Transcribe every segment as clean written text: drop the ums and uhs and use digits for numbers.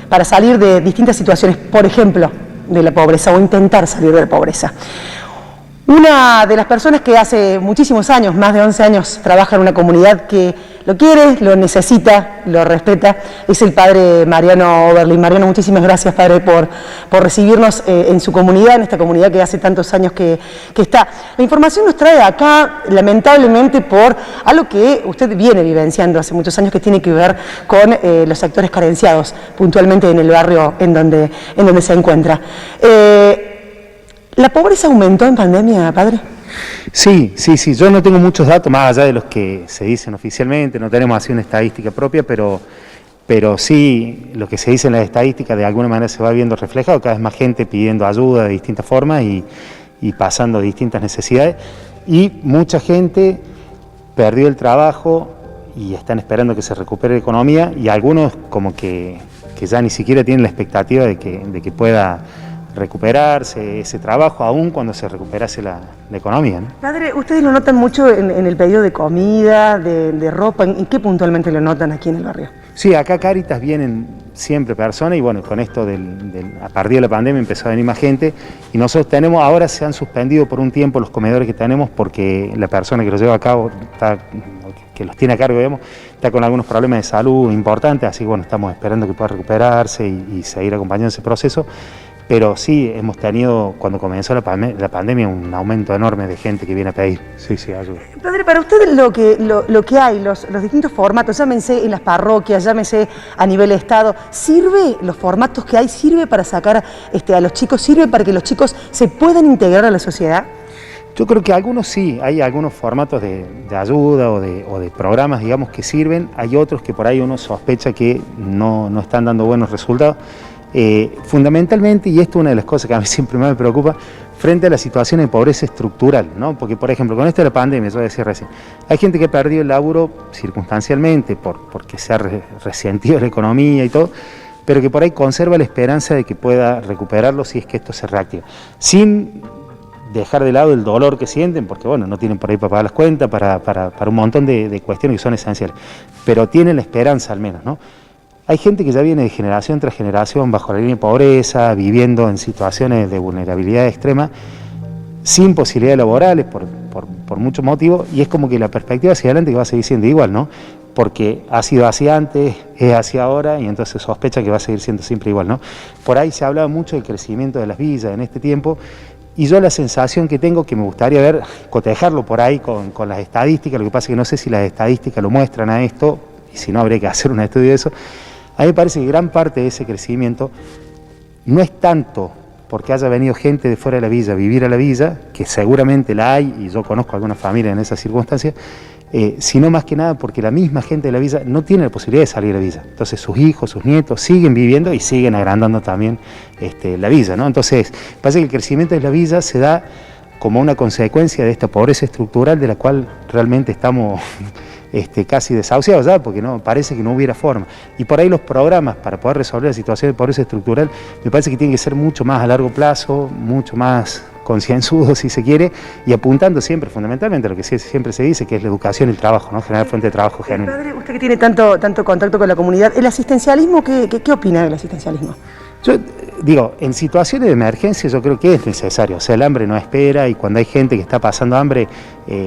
para salir de distintas situaciones, por ejemplo, de la pobreza o intentar salir de la pobreza. Una de las personas que hace muchísimos años, más de 11 años, trabaja en una comunidad que lo quiere, lo necesita, lo respeta, es el padre Mariano Oberlin. Mariano, muchísimas gracias, padre, por recibirnos en su comunidad, en esta comunidad que hace tantos años que está. La información nos trae acá, lamentablemente, por algo que usted viene vivenciando hace muchos años, que tiene que ver con los sectores carenciados, puntualmente en el barrio en donde se encuentra. ¿La pobreza aumentó en pandemia, padre? Sí. Yo no tengo muchos datos más allá de los que se dicen oficialmente, no tenemos así una estadística propia, pero sí lo que se dice en las estadísticas de alguna manera se va viendo reflejado, cada vez más gente pidiendo ayuda de distintas formas y pasando distintas necesidades, y mucha gente perdió el trabajo y están esperando que se recupere la economía, y algunos como que ya ni siquiera tienen la expectativa de que pueda recuperarse ese trabajo, aún cuando se recuperase la economía, ¿no? Padre, ustedes lo notan mucho en el pedido de comida, de ropa. ¿En qué puntualmente lo notan aquí en el barrio? Sí, acá Cáritas vienen siempre personas, y bueno, con esto a partir de la pandemia empezó a venir más gente, y nosotros ahora se han suspendido por un tiempo los comedores que tenemos porque la persona que los lleva a cabo, que los tiene a cargo, digamos, está con algunos problemas de salud importantes, así que bueno, estamos esperando que pueda recuperarse y seguir acompañando ese proceso. Pero sí, hemos tenido, cuando comenzó la pandemia, un aumento enorme de gente que viene a pedir. Sí, ayuda. Padre, para usted lo que hay, los distintos formatos, llámense en las parroquias, llámense a nivel de Estado, ¿sirve los formatos que hay? ¿Sirve para sacar a los chicos? ¿Sirve para que los chicos se puedan integrar a la sociedad? Yo creo que algunos sí, hay algunos formatos de ayuda o de programas, digamos, que sirven. Hay otros que por ahí uno sospecha que no están dando buenos resultados. Fundamentalmente, y esto es una de las cosas que a mí siempre me preocupa, frente a la situación de pobreza estructural, ¿no? Porque, por ejemplo, con esto de la pandemia, yo decía recién, hay gente que ha perdido el laburo circunstancialmente, porque se ha resentido la economía y todo, pero que por ahí conserva la esperanza de que pueda recuperarlo si es que esto se reactiva, sin dejar de lado el dolor que sienten, porque bueno, no tienen por ahí para pagar las cuentas, para un montón de cuestiones que son esenciales, pero tienen la esperanza al menos, ¿no? Hay gente que ya viene de generación tras generación bajo la línea de pobreza, viviendo en situaciones de vulnerabilidad extrema, sin posibilidades laborales por muchos motivos, y es como que la perspectiva hacia adelante que va a seguir siendo igual, ¿no? Porque ha sido así antes, es así ahora, y entonces sospecha que va a seguir siendo siempre igual, ¿no? Por ahí se hablaba mucho del crecimiento de las villas en este tiempo, y yo la sensación que tengo, que me gustaría ver, cotejarlo por ahí con las estadísticas, lo que pasa es que no sé si las estadísticas lo muestran a esto, y si no habría que hacer un estudio de eso. A mí me parece que gran parte de ese crecimiento no es tanto porque haya venido gente de fuera de la villa a vivir a la villa, que seguramente la hay, y yo conozco algunas familias en esas circunstancias, sino más que nada porque la misma gente de la villa no tiene la posibilidad de salir de la villa. Entonces sus hijos, sus nietos siguen viviendo y siguen agrandando también la villa, ¿no? Entonces, parece que el crecimiento de la villa se da como una consecuencia de esta pobreza estructural de la cual realmente estamos casi desahuciados ya, porque no parece que no hubiera forma. Y por ahí los programas para poder resolver la situación de pobreza estructural me parece que tienen que ser mucho más a largo plazo, mucho más concienzudos si se quiere, y apuntando siempre fundamentalmente a lo que siempre se dice, que es la educación y el trabajo, ¿no? Generar fuente de trabajo genuino. Padre, usted que tiene tanto contacto con la comunidad, ¿el asistencialismo, qué opina del asistencialismo? Yo digo, en situaciones de emergencia yo creo que es necesario, o sea, el hambre no espera, y cuando hay gente que está pasando hambre,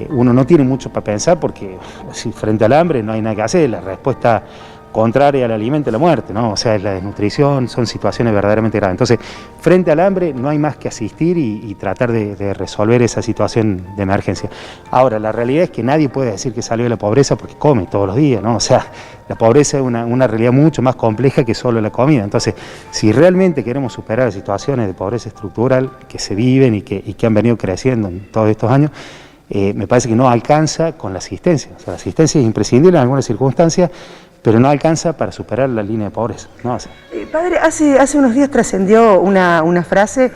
uno no tiene mucho para pensar, porque si frente al hambre no hay nada que hacer, la respuesta contraria al alimento es la muerte, ¿no? O sea, es la desnutrición, son situaciones verdaderamente graves. Entonces, frente al hambre no hay más que asistir y tratar de resolver esa situación de emergencia. Ahora, la realidad es que nadie puede decir que salió de la pobreza porque come todos los días, ¿no? O sea, la pobreza es una realidad mucho más compleja que solo la comida. Entonces, si realmente queremos superar las situaciones de pobreza estructural que se viven y que han venido creciendo en todos estos años, me parece que no alcanza con la asistencia. O sea, la asistencia es imprescindible en algunas circunstancias, pero no alcanza para superar la línea de pobreza, ¿no? O sea, padre, hace unos días trascendió una frase,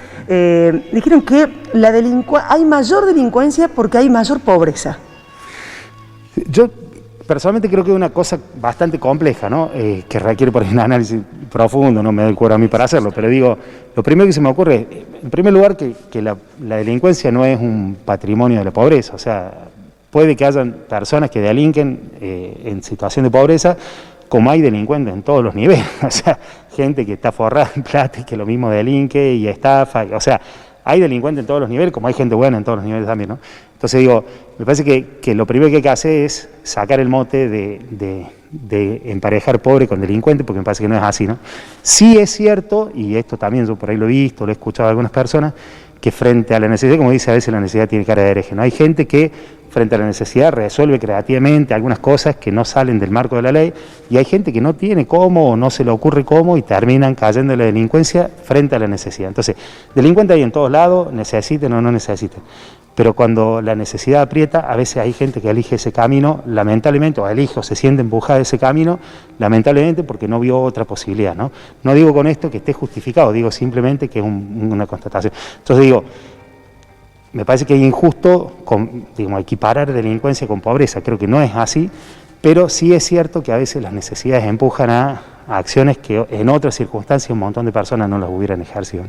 dijeron que hay mayor delincuencia porque hay mayor pobreza. Yo personalmente creo que es una cosa bastante compleja, ¿no? Que requiere por ahí un análisis profundo, no me da el cuero a mí para hacerlo, pero digo, lo primero que se me ocurre es, en primer lugar, que la delincuencia no es un patrimonio de la pobreza, o sea, puede que hayan personas que delinquen en situación de pobreza, como hay delincuentes en todos los niveles. O sea, gente que está forrada en plata y que lo mismo delinque y estafa, o sea, hay delincuentes en todos los niveles, como hay gente buena en todos los niveles también, ¿no? Entonces digo, me parece que lo primero que hay que hacer es sacar el mote de emparejar pobre con delincuente, porque me parece que no es así, ¿no? Sí es cierto, y esto también yo por ahí lo he visto, lo he escuchado de algunas personas, que frente a la necesidad, como dice, a veces la necesidad tiene cara de hereje, ¿no? Hay gente que frente a la necesidad resuelve creativamente algunas cosas que no salen del marco de la ley, y hay gente que no tiene cómo o no se le ocurre cómo y terminan cayendo en la delincuencia frente a la necesidad. Entonces, delincuentes hay en todos lados, necesiten o no necesiten. Pero cuando la necesidad aprieta, a veces hay gente que elige ese camino, lamentablemente, o elige o se siente empujada de ese camino, lamentablemente porque no vio otra posibilidad, ¿no? No digo con esto que esté justificado, digo simplemente que es una constatación. Entonces digo, me parece que es injusto equiparar delincuencia con pobreza, creo que no es así, pero sí es cierto que a veces las necesidades empujan a acciones que en otras circunstancias un montón de personas no las hubieran ejercido.